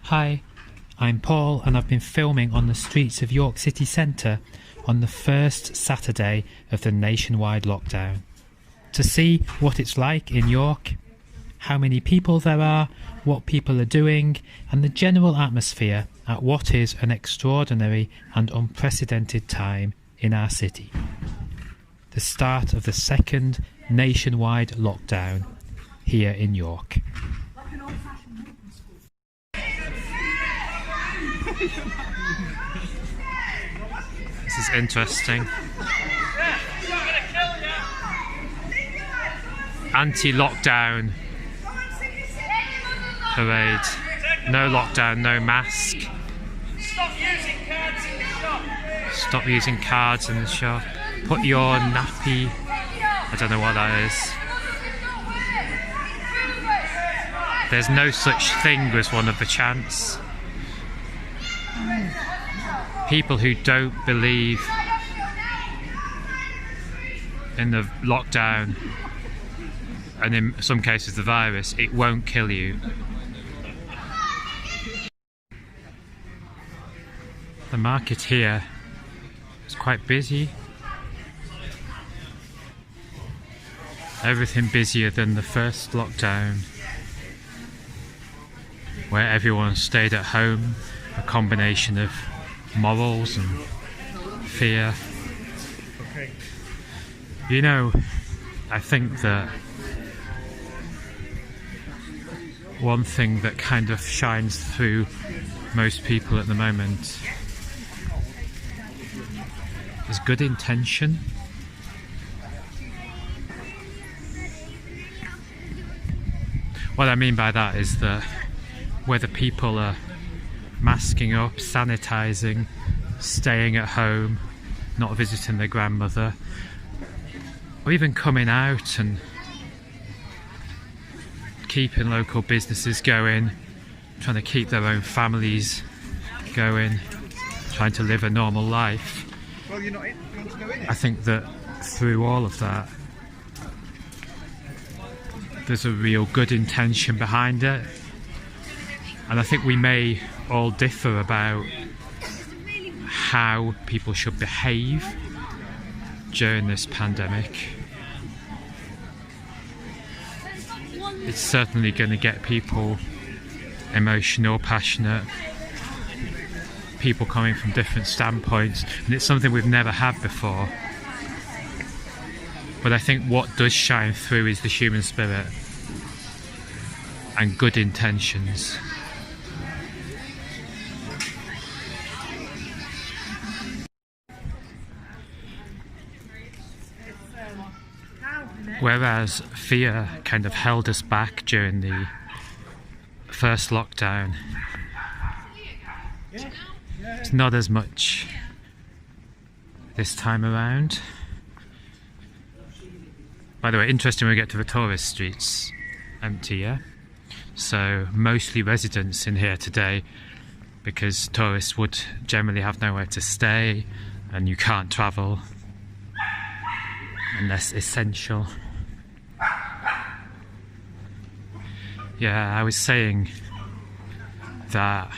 Hi, I'm Paul and I've been filming on the streets of York city centre on the first Saturday of the nationwide lockdown. To see what it's like in York, how many people there are, what people are doing, and the general atmosphere at what is an extraordinary and unprecedented time in our city. The start of the second nationwide lockdown here in York. This is interesting. Anti-lockdown parade. No lockdown, no mask. Stop using cards in the shop. Stop using cards in the shop. Put your nappy... I don't know what that is. There's no such thing as one of the chants. People who don't believe in the lockdown, and in some cases the virus, it won't kill you. The market here is quite busy. Everything busier than the first lockdown, where everyone stayed at home, a combination of morals and fear. You know, I think that one thing that kind of shines through most people at the moment is good intention. What I mean by that is that whether people are masking up, sanitising, staying at home, not visiting their grandmother, or even coming out and keeping local businesses going, trying to keep their own families going, trying to live a normal life. Well, you're not in. You want to go in? I think that through all of that, there's a real good intention behind it. And I think we may all differ about how people should behave during this pandemic. It's certainly going to get people emotional, passionate, people coming from different standpoints, and it's something we've never had before. But I think what does shine through is the human spirit and good intentions. Whereas fear kind of held us back during the first lockdown, it's not as much this time around. By the way, interesting when we get to the tourist streets, empty, yeah? So mostly residents in here today, because tourists would generally have nowhere to stay and you can't travel unless essential. Yeah, I was saying that,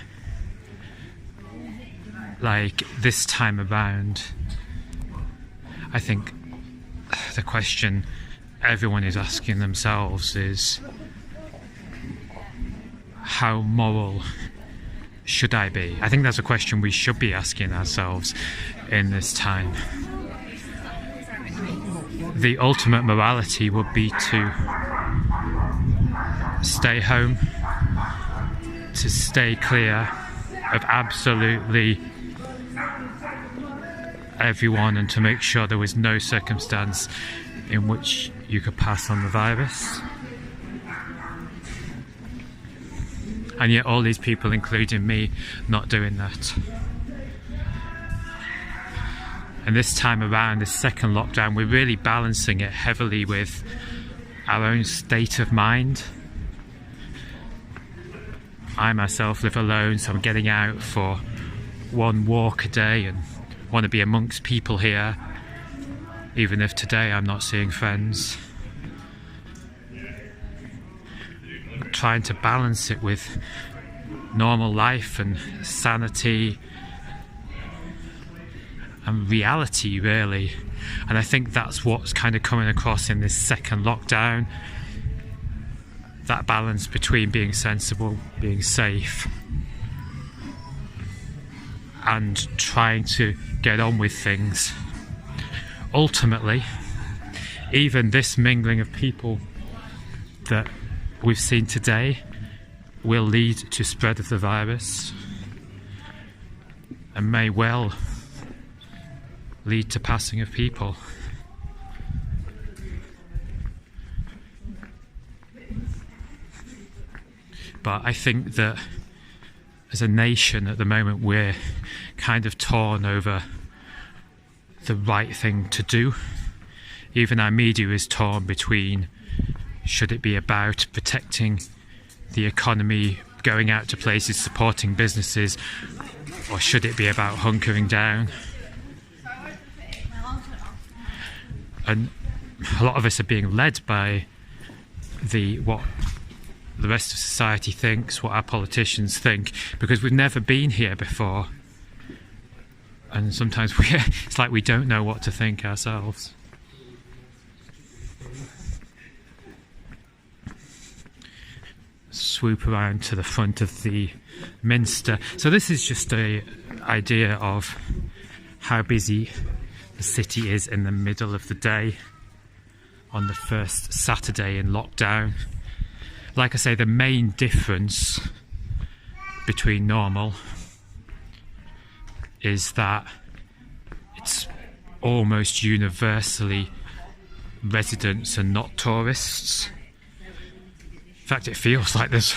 like, this time around, I think the question everyone is asking themselves is, how moral should I be? I think that's a question we should be asking ourselves in this time. The ultimate morality would be to stay home, to stay clear of absolutely everyone, and to make sure there was no circumstance in which you could pass on the virus. And yet all these people, including me, not doing that. And this time around, this second lockdown, we're really balancing it heavily with our own state of mind. I myself live alone, so I'm getting out for one walk a day and want to be amongst people here, even if today I'm not seeing friends. trying to balance it with normal life and sanity and reality, really. And I think that's what's kind of coming across in this second lockdown, that balance between being sensible, being safe, and trying to get on with things. Ultimately, even this mingling of people that we've seen today will lead to spread of the virus and may well lead to passing of people. But I think that as a nation at the moment we're kind of torn over the right thing to do. Even our media is torn between, should it be about protecting the economy, going out to places, supporting businesses, or should it be about hunkering down? And a lot of us are being led by what the rest of society thinks, what our politicians think, because we've never been here before. And sometimes it's like we don't know what to think ourselves. Swoop around to the front of the Minster. So this is just an idea of how busy the city is in the middle of the day on the first Saturday in lockdown. Like I say, the main difference between normal is that it's almost universally residents and not tourists. In fact, it feels like there's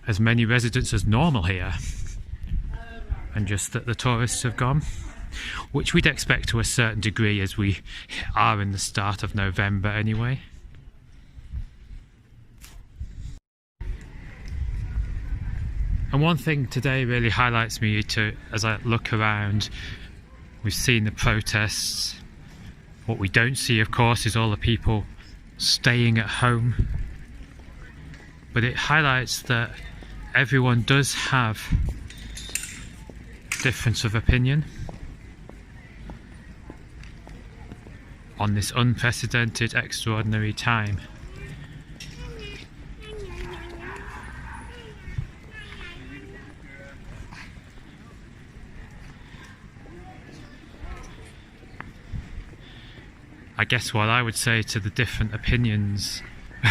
as many residents as normal here, and just that the tourists have gone, which we'd expect to a certain degree as we are in the start of November anyway. And one thing today really highlights me as I look around. We've seen the protests. What we don't see, of course, is all the people staying at home. But it highlights that everyone does have difference of opinion on this unprecedented, extraordinary time. I guess what I would say to the different opinions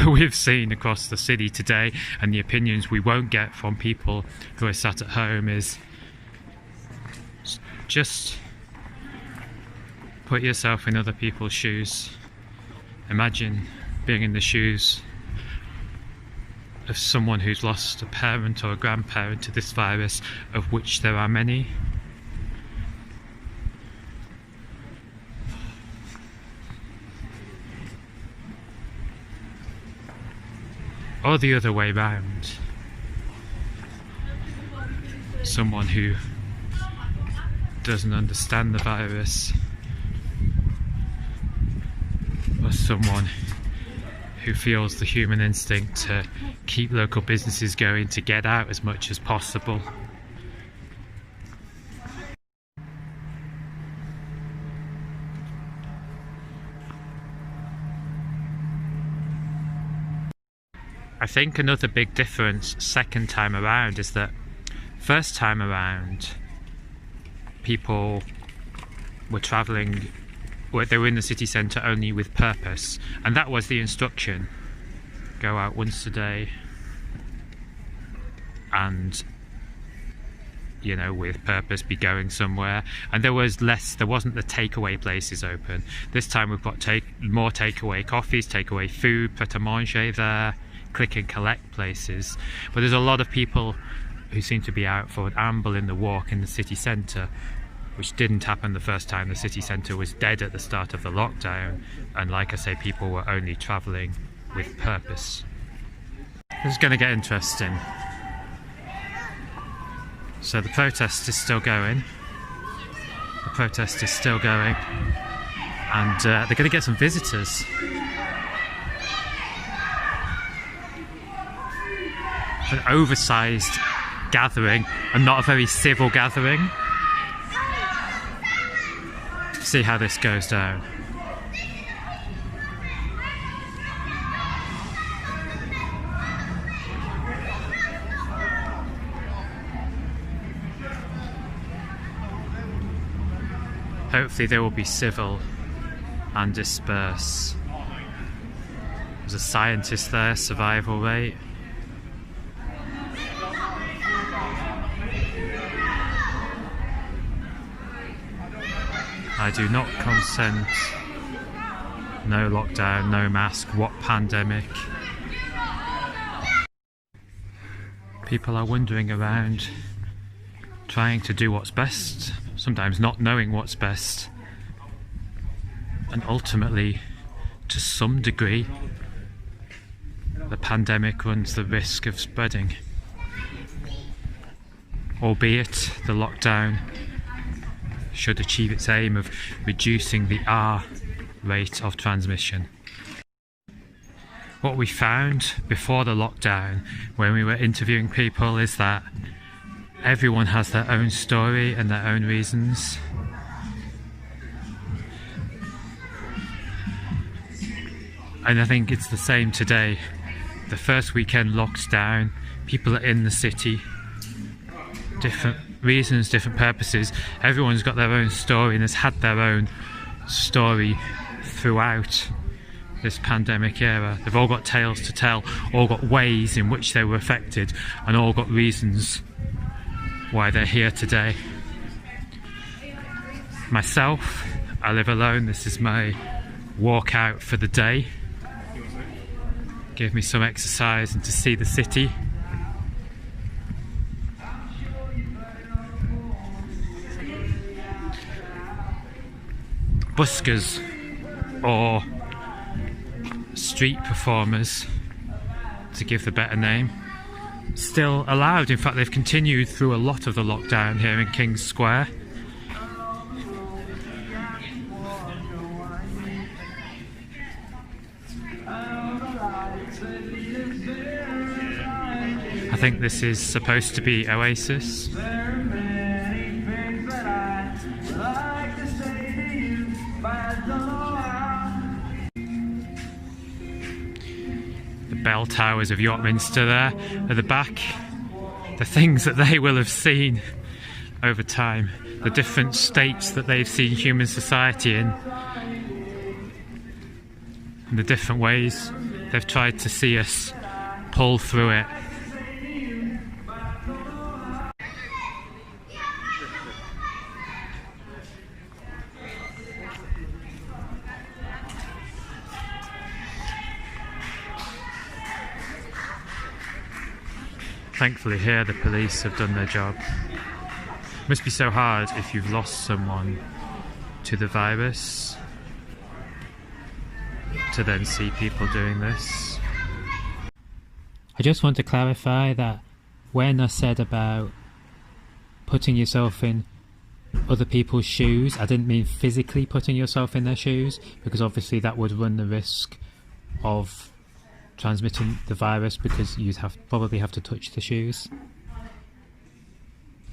we've seen across the city today, and the opinions we won't get from people who are sat at home, is just put yourself in other people's shoes. Imagine being in the shoes of someone who's lost a parent or a grandparent to this virus, of which there are many. Or the other way round. Someone who doesn't understand the virus, or someone who feels the human instinct to keep local businesses going, to get out as much as possible. I think another big difference second time around is that first time around people were travelling, they were in the city centre only with purpose, and that was the instruction: go out once a day and, you know, with purpose, be going somewhere. And there wasn't the takeaway places open. This time we've got more takeaway coffees, takeaway food, pret-a-manger there, click and collect places. But there's a lot of people who seem to be out for an amble in the walk in the city centre, which didn't happen the first time the city centre was dead at the start of the lockdown. And like I say, people were only travelling with purpose. This is going to get interesting. So the protest is still going. The protest is still going. And they're going to get some visitors. An oversized gathering and not a very civil gathering. See how this goes down. Hopefully they will be civil and disperse. There's a scientist there, survival rate. I do not consent. No lockdown, no mask, what pandemic? People are wandering around, trying to do what's best, sometimes not knowing what's best, and ultimately, to some degree, the pandemic runs the risk of spreading. Albeit the lockdown should achieve its aim of reducing the R rate of transmission. What we found before the lockdown, when we were interviewing people, is that everyone has their own story and their own reasons. And I think it's the same today. The first weekend locked down, people are in the city, different reasons, different purposes. Everyone's got their own story and has had their own story throughout this pandemic era. They've all got tales to tell, all got ways in which they were affected, and all got reasons why they're here today. Myself, I live alone. This is my walk out for the day. Give me some exercise and to see the city. Buskers, or street performers, to give the better name, still allowed. In fact, they've continued through a lot of the lockdown here in King's Square. I think this is supposed to be Oasis. The bell towers of York Minster there at the back. The things that they will have seen over time. The different states that they've seen human society in. And the different ways they've tried to see us pull through it. Thankfully here the police have done their job. It must be so hard if you've lost someone to the virus to then see people doing this. I just want to clarify that when I said about putting yourself in other people's shoes, I didn't mean physically putting yourself in their shoes, because obviously that would run the risk of transmitting the virus, because you'd probably have to touch the shoes.